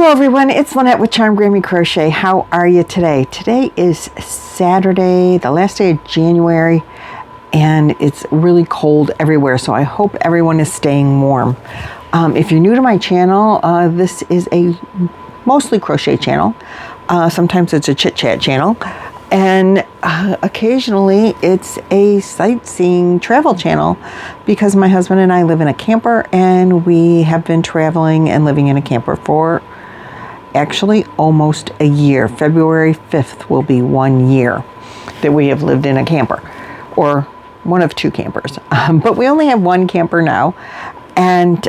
Hello everyone, it's Lynette with Charmed Grammy Crochet. How are you today? Today is Saturday, the last day of January, and it's really cold everywhere, so I hope everyone is staying warm. If you're new to my channel, this is a mostly crochet channel. Sometimes it's a chit-chat channel, and occasionally it's a sightseeing travel channel because my husband and I live in a camper, and we have been traveling and living in a camper for actually almost a year. February 5th will be 1 year that we have lived in a camper, or one of two campers. But we only have one camper now, and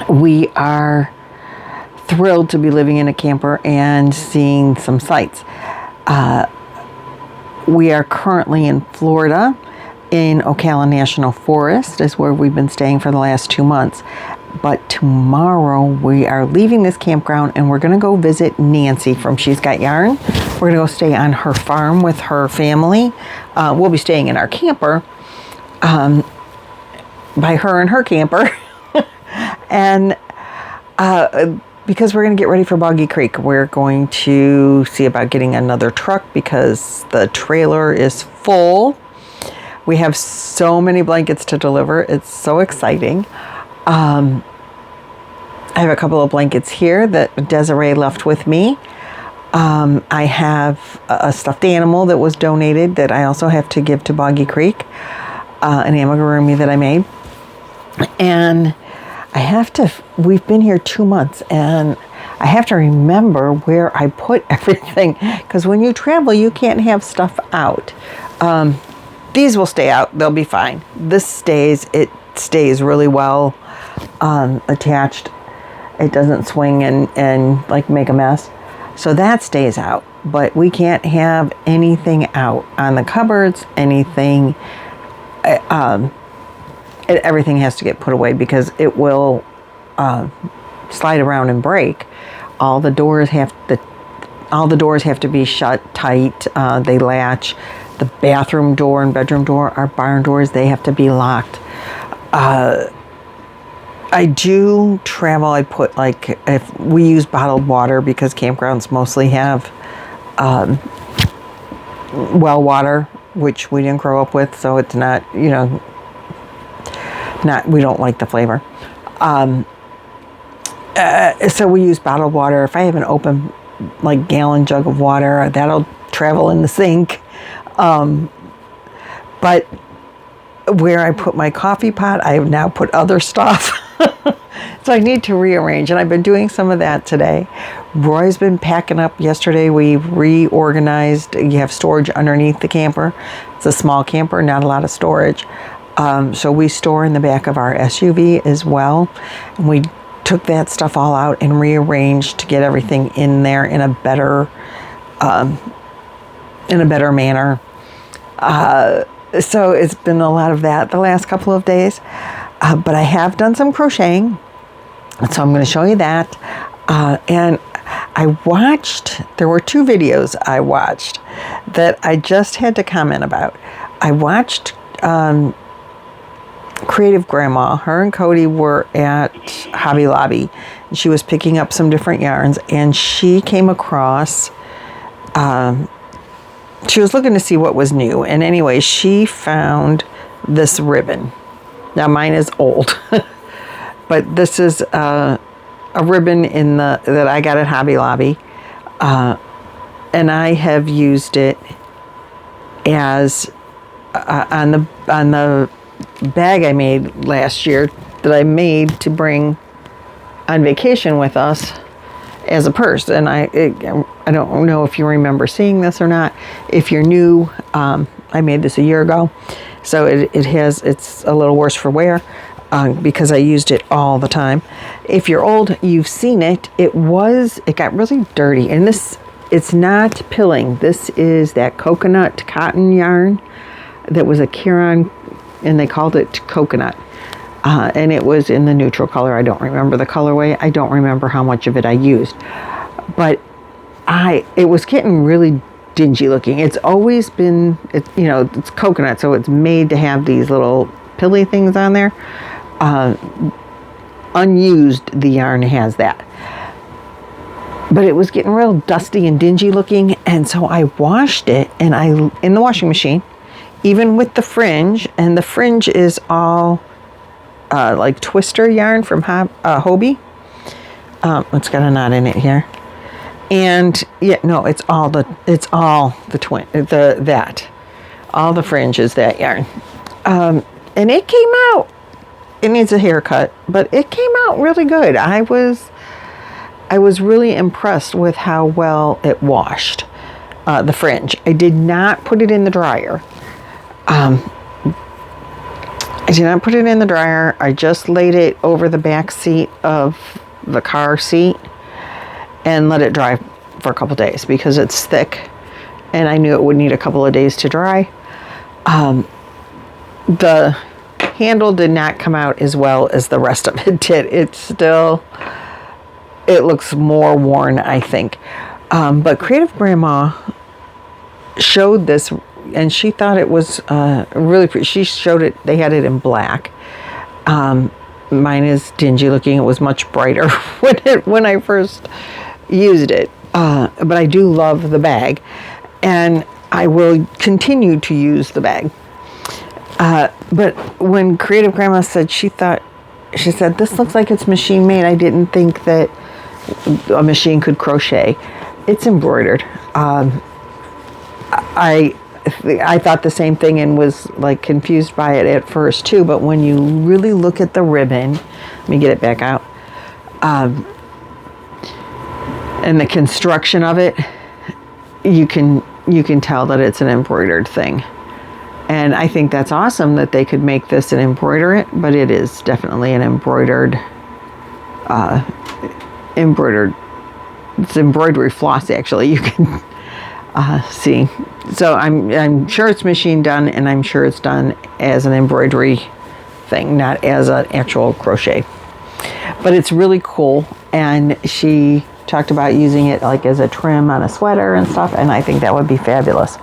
we are thrilled to be living in a camper and seeing some sights. We are currently in Florida, in Ocala National Forest is where we've been staying for the last 2 months. But tomorrow we are leaving this campground and we're going to go visit Nancy from She's Got Yarn. We're going to go stay on her farm with her family. We'll be staying in our camper by her and her camper. And because we're going to get ready for Boggy Creek, we're going to see about getting another truck because the trailer is full. We have so many blankets to deliver. It's so exciting. I have a couple of blankets here that Desiree left with me. I have a stuffed animal that was donated that I also have to give to Boggy Creek, an amigurumi that I made. And we've been here 2 months, and I have to remember where I put everything, because when you travel, you can't have stuff out. These will stay out. They'll be fine. This stays. It stays really well attached. It doesn't swing and like make a mess. So that stays out. But we can't have anything out on the cupboards, anything. Everything has to get put away because it will slide around and break. All the doors have to be shut tight. They latch. The bathroom door and bedroom door are barn doors. They have to be locked. I do travel. I put if we use bottled water because campgrounds mostly have well water, which we didn't grow up with, so it's not, we don't like the flavor. So we use bottled water. If I have an open gallon jug of water, that'll travel in the sink. But where I put my coffee pot, I have now put other stuff. So I need to rearrange, and I've been doing some of that today. Roy's been packing up. Yesterday we reorganized. You have storage underneath the camper. It's a small camper, not a lot of storage. So we store in the back of our SUV as well. And we took that stuff all out and rearranged to get everything in there in a better manner. So it's been a lot of that the last couple of days. But I have done some crocheting, so I'm going to show you that. And there were 2 videos I watched that I just had to comment about. I watched Creative Grandma. Her and Cody were at Hobby Lobby, and she was picking up some different yarns, and she came across, she was looking to see what was new, and anyway, she found this ribbon. Now mine is old, but this is a ribbon that I got at Hobby Lobby, and I have used it as on the bag I made last year that I made to bring on vacation with us as a purse. And I don't know if you remember seeing this or not. If you're new, I made this a year ago, so it's a little worse for wear because I used it all the time. If you're old, you've seen it. It got really dirty, and it's not pilling. This is that coconut cotton yarn that was a Kiron, and they called it coconut. And it was in the neutral color. I don't remember the colorway. I don't remember how much of it I used. But it was getting really dingy looking. It's always been, it's coconut, so it's made to have these little pilly things on there. Unused, the yarn has that. but it was getting real dusty and dingy looking, and so I washed it in the washing machine, even with the fringe, and the fringe is all like twister yarn from Hobie. It's got a knot in it here, and yeah, no, it's all the all the fringe is that yarn, and it came out. It needs a haircut, but it came out really good. I was really impressed with how well it washed, the fringe. I did not put it in the dryer. I did not put it in the dryer. I just laid it over the back seat of the car seat and let it dry for a couple days because it's thick and I knew it would need a couple of days to dry. The handle did not come out as well as the rest of it did. It looks more worn, I think. But Creative Grandma showed this, and she thought it was really pretty. She showed it, they had it in black. Mine is dingy looking. It was much brighter when I first used it. But I do love the bag, and I will continue to use the bag. But when Creative Grandma said she said, this looks like it's machine made. I didn't think that a machine could crochet. It's embroidered. I thought the same thing and was like confused by it at first too. But when you really look at the ribbon, let me get it back out, and the construction of it, you can tell that it's an embroidered thing. And I think that's awesome that they could make this and embroider it, but it is definitely an embroidered, it's embroidery floss actually, you can see. So I'm sure it's machine done, and I'm sure it's done as an embroidery thing, not as an actual crochet. But it's really cool, and she talked about using it like as a trim on a sweater and stuff, and I think that would be fabulous.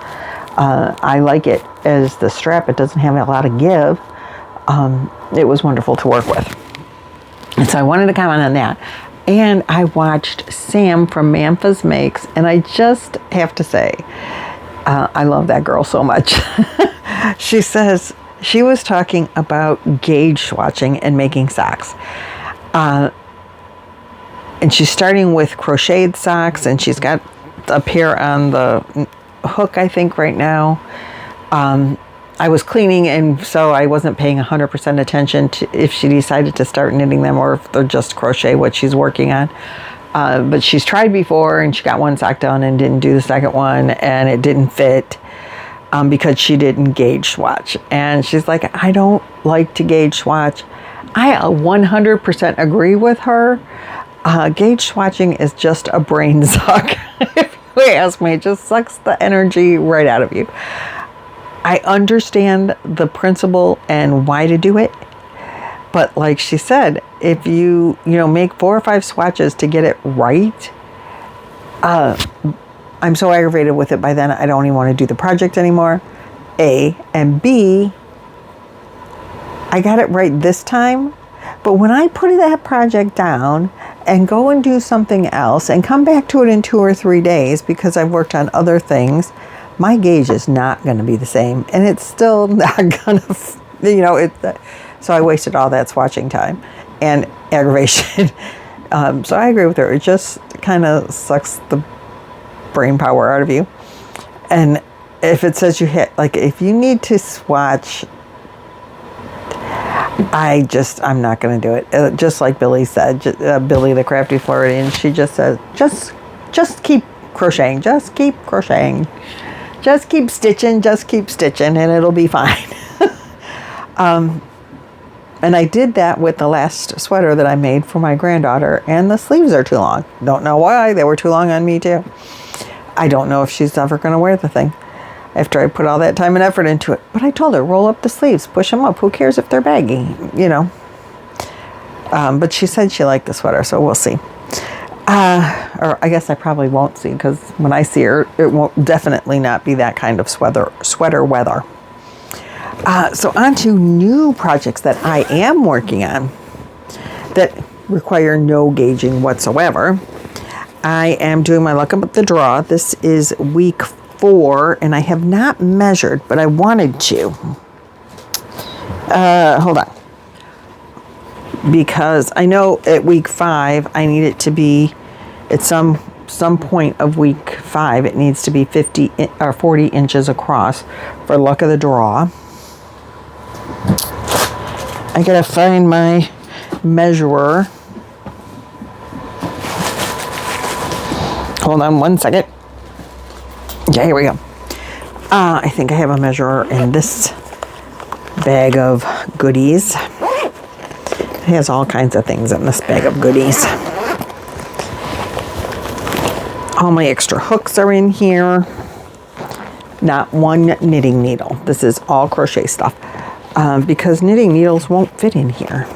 I like it as the strap. It doesn't have a lot of give. It was wonderful to work with. And so I wanted to comment on that. And I watched Sam from Manfa's Makes, and I just have to say, I love that girl so much. She says she was talking about gauge swatching and making socks. And she's starting with crocheted socks, and she's got a pair on the hook, I think, right now. I was cleaning, and so I wasn't paying 100% attention to if she decided to start knitting them or if they're just crochet what she's working on. But she's tried before, and she got one sock done and didn't do the second one, and it didn't fit because she didn't gauge swatch. And she's like, I don't like to gauge swatch. I 100% agree with her. Gauge swatching is just a brain suck. If you ask me, it just sucks the energy right out of you. I understand the principle and why to do it, but like she said, if you make 4 or 5 swatches to get it right, I'm so aggravated with it by then I don't even want to do the project anymore. A, and B, I got it right this time, but when I put that project down and go and do something else and come back to it in 2 or 3 days because I've worked on other things, my gauge is not going to be the same, and it's still not going to, so I wasted all that swatching time and aggravation. So I agree with her. It just kind of sucks the brain power out of you. And if it says if you need to swatch, I'm not going to do it. Just like Billie said, Billie the Crafty Floridian, she just says, just keep crocheting, just keep crocheting. Just keep stitching, and it'll be fine. And I did that with the last sweater that I made for my granddaughter, and the sleeves are too long. Don't know why. They were too long on me, too. I don't know if she's ever going to wear the thing after I put all that time and effort into it. But I told her, roll up the sleeves, push them up. Who cares if they're baggy, But she said she liked the sweater, so we'll see. Or I guess I probably won't see, because when I see her, it won't definitely not be that kind of sweater weather. So on to new projects that I am working on that require no gauging whatsoever. I am doing my luck of the draw. This is week 4, and I have not measured, but I wanted to. Hold on. Because I know at week 5, I need it to be, at some point of week 5, it needs to be 50 or 40 inches across for luck of the draw. I gotta find my measurer. Hold on one second. Okay, here we go. I think I have a measurer in this bag of goodies. It has all kinds of things in this bag of goodies. All my extra hooks are in here. Not one knitting needle. This is all crochet stuff. Because knitting needles won't fit in here.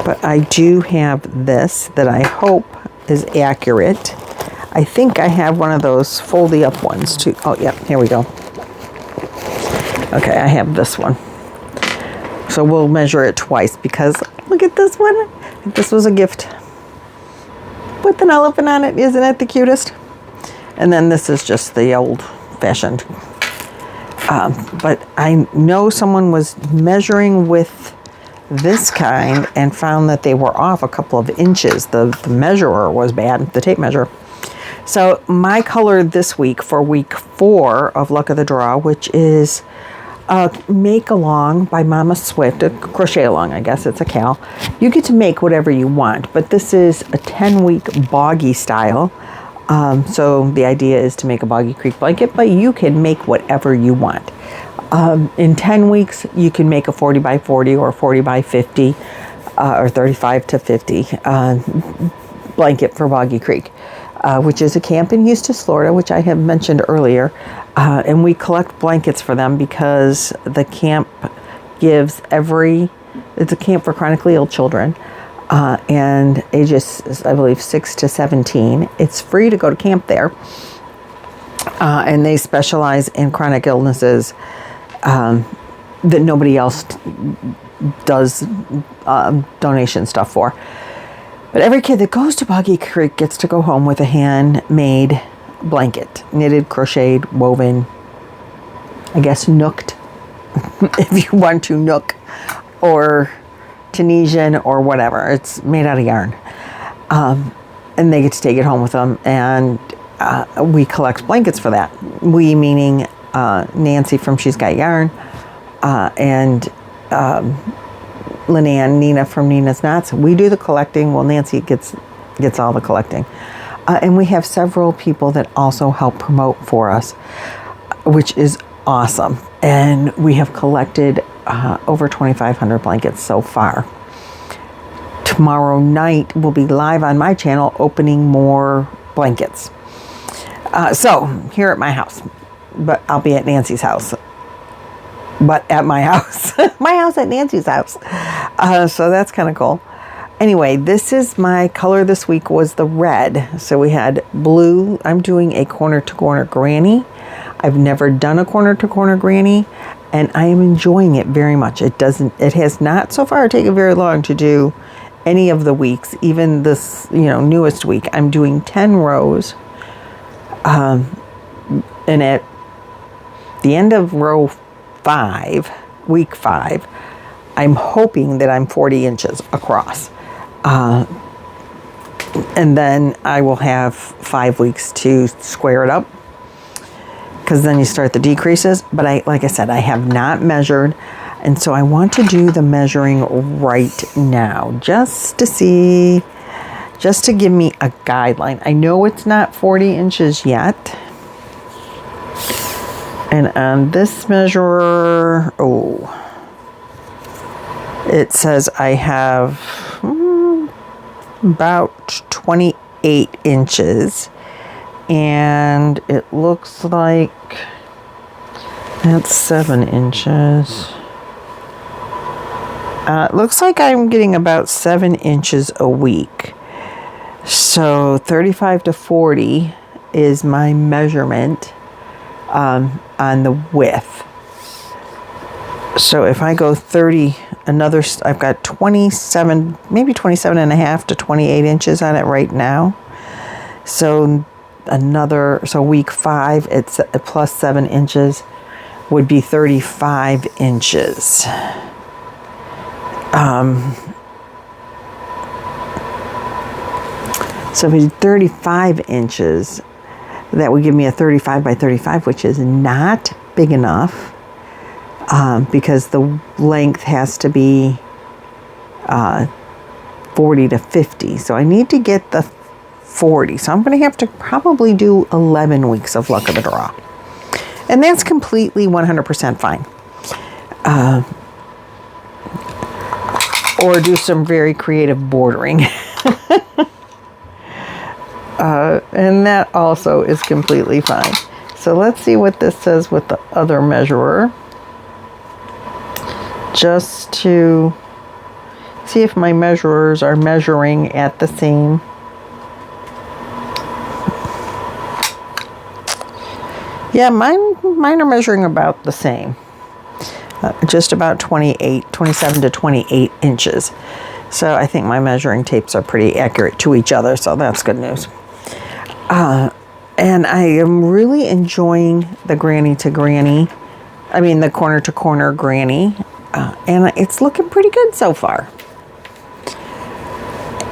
But I do have this that I hope is accurate. I think I have one of those foldy up ones too. Oh, yeah, here we go. Okay, I have this one. So we'll measure it twice because look at this one. This was a gift with an elephant on it. Isn't it the cutest? And then this is just the old-fashioned. But I know someone was measuring with this kind and found that they were off a couple of inches. The measurer was bad, the tape measure. So my color this week for week 4 of Luck of the Draw, which is Make Along by Mama Swift, a crochet along, I guess it's a cal. You get to make whatever you want, but this is a 10-week boggy style. So the idea is to make a Boggy Creek blanket, but you can make whatever you want. In 10 weeks, you can make a 40 by 40 or 40 by 50 or 35 to 50 blanket for Boggy Creek, which is a camp in Eustis, Florida, which I have mentioned earlier. And we collect blankets for them because the camp gives it's a camp for chronically ill children. And ages, I believe, 6 to 17. It's free to go to camp there. And they specialize in chronic illnesses that nobody else does donation stuff for. But every kid that goes to Boggy Creek gets to go home with a handmade blanket. Knitted, crocheted, woven, I guess nooked, if you want to nook, or Tunisian or whatever. It's made out of yarn. And they get to take it home with them. And we collect blankets for that. We meaning Nancy from She's Got Yarn and Lynanne, Nina from Nina's Knots. We do the collecting. Well, Nancy gets all the collecting. And we have several people that also help promote for us, which is awesome. And we have collected over 2,500 blankets so far. Tomorrow night we'll be live on my channel opening more blankets. So here at my house, but I'll be at Nancy's house. But at my house, my house at Nancy's house. So that's kind of cool. Anyway, this is my color this week was the red. So we had blue. I'm doing a corner to corner granny. I've never done a corner to corner granny, and I am enjoying it very much. It has not so far taken very long to do any of the weeks, even this, newest week. I'm doing 10 rows. And at the end of row 5, week 5, I'm hoping that I'm 40 inches across. And then I will have 5 weeks to square it up, because then you start the decreases. But like I said, I have not measured. And so I want to do the measuring right now, just to see, just to give me a guideline. I know it's not 40 inches yet. And on this measurer, it says I have about 28 inches. And it looks like that's 7 inches. It looks like I'm getting about 7 inches a week. So 35 to 40 is my measurement on the width. So if I go 30, I've got 27, maybe 27 and a half to 28 inches on it right now. So so week 5, it's plus 7 inches would be 35 inches. So if it's 35 inches, that would give me a 35 by 35, which is not big enough because the length has to be 40 to 50. So I need to get the 40. So I'm going to have to probably do 11 weeks of luck of the draw. And that's completely 100% fine. Or do some very creative bordering. And that also is completely fine. So let's see what this says with the other measurer. Just to see if my measurers are measuring at the same. Yeah, mine are measuring about the same. Just about 27 to 28 inches. So I think my measuring tapes are pretty accurate to each other, so that's good news. And I am really enjoying the granny to granny. I mean, the corner to corner granny. And it's looking pretty good so far.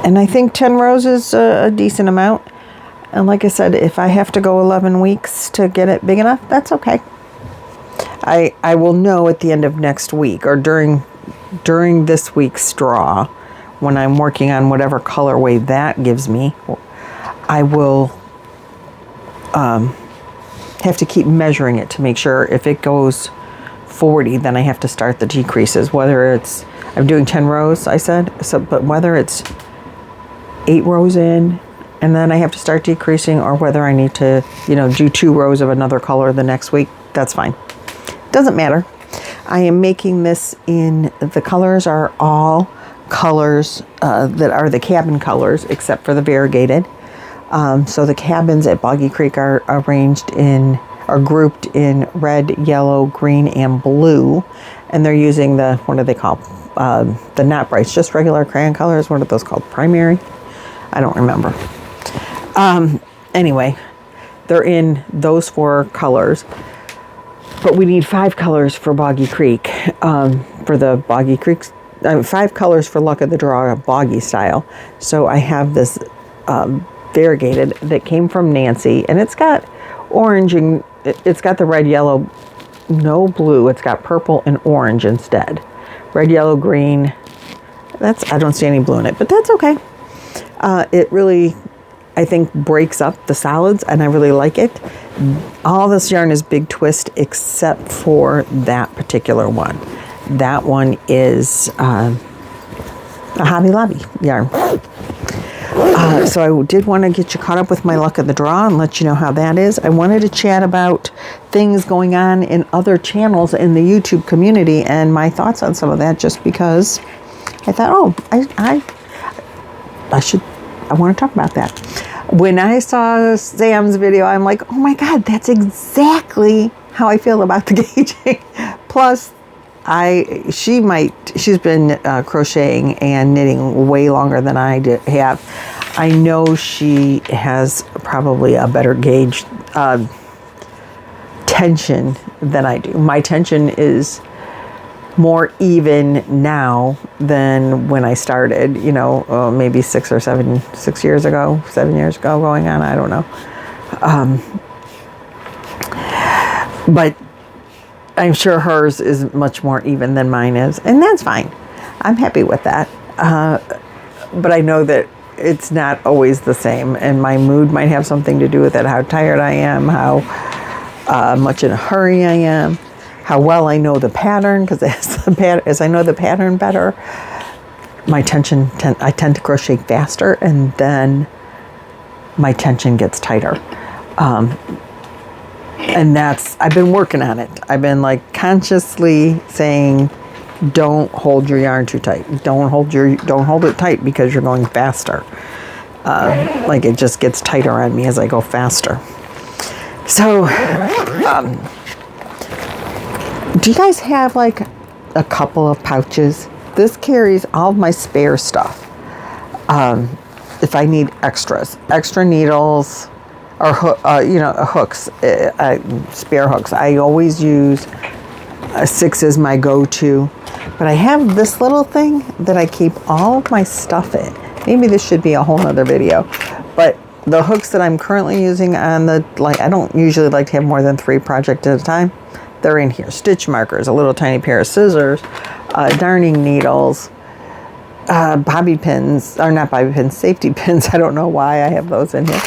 And I think 10 rows is a decent amount. And like I said, if I have to go 11 weeks to get it big enough, that's okay. I will know at the end of next week or during this week's draw, when I'm working on whatever colorway that gives me, I will have to keep measuring it to make sure if it goes 40, then I have to start the decreases, whether it's, I'm doing 10 rows, I said, so, but whether it's 8 rows in, and then I have to start decreasing, or whether I need to, do 2 rows of another color the next week, that's fine. Doesn't matter. I am making this in, the colors are all colors that are the cabin colors, except for the variegated. So the cabins at Boggy Creek are grouped in red, yellow, green, and blue. And they're using the, what do they call, the not brights, just regular crayon colors. What are those called? Primary? I don't remember. Anyway, they're in those 4 colors. But we need 5 colors for Boggy Creek, for the Boggy Creek, 5 colors for Luck of the Draw, Boggy style. So I have this variegated that came from Nancy, and it's got orange, and it's got the red, yellow, no blue. It's got purple and orange instead. Red, yellow, green. I don't see any blue in it, but that's okay. It really, I think, breaks up the solids, and I really like it. All this yarn is Big Twist except for that particular one. That one is a Hobby Lobby yarn. So I did want to get you caught up with my Luck of the Draw and let you know how that is. I wanted to chat about things going on in other channels in the YouTube community and my thoughts on some of that, just because I thought, I want to talk about that. When I saw Sam's video, I'm like, oh my God, that's exactly how I feel about the gauging. Plus, she's been crocheting and knitting way longer than I have. I know she has probably a better gauge tension than I do. My tension is more even now than when I started, maybe 6 years ago, 7 years ago going on, I don't know. But I'm sure hers is much more even than mine is, and that's fine. I'm happy with that. But I know that it's not always the same, and my mood might have something to do with it, how tired I am, how much in a hurry I am, how well I know the pattern, because as I know the pattern better, I tend to crochet faster, and then my tension gets tighter. And I've been working on it. I've been consciously saying, don't hold your yarn too tight. Don't hold it tight because you're going faster. It just gets tighter on me as I go faster. So, do you guys have a couple of pouches? This carries all of my spare stuff. if I need extra needles or hooks, spare hooks. I always use a 6 as my go-to, but I have this little thing that I keep all of my stuff in. Maybe this should be a whole nother video, but the hooks that I'm currently using on the, I don't usually like to have more than 3 projects at a time. They're in here. Stitch markers, a little tiny pair of scissors, darning needles, bobby pins, or not bobby pins, safety pins. I don't know why I have those in here,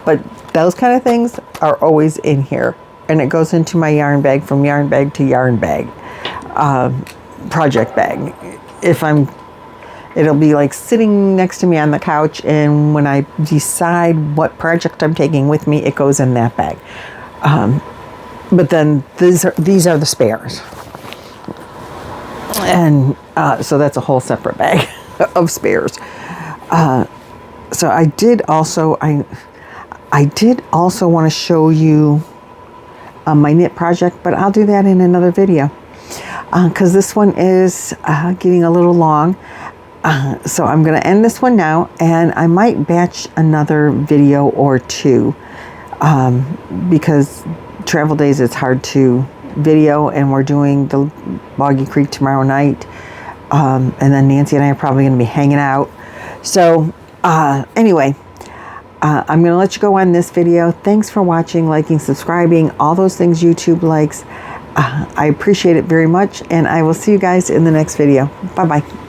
but those kind of things are always in here. And it goes into my yarn bag, from yarn bag to yarn bag, project bag. It'll be like sitting next to me on the couch, and when I decide what project I'm taking with me, it goes in that bag. But then these are the spares. And so that's a whole separate bag of spares. So I did also want to show you my knit project, but I'll do that in another video because this one is getting a little long. So I'm going to end this one now, and I might batch another video or two because travel days it's hard to video, and we're doing the Boggy Creek tomorrow night, and then Nancy and I are probably going to be hanging out. So anyway, I'm going to let you go on this video. Thanks for watching, liking, subscribing, all those things YouTube likes. I appreciate it very much, and I will see you guys in the next video. Bye-bye.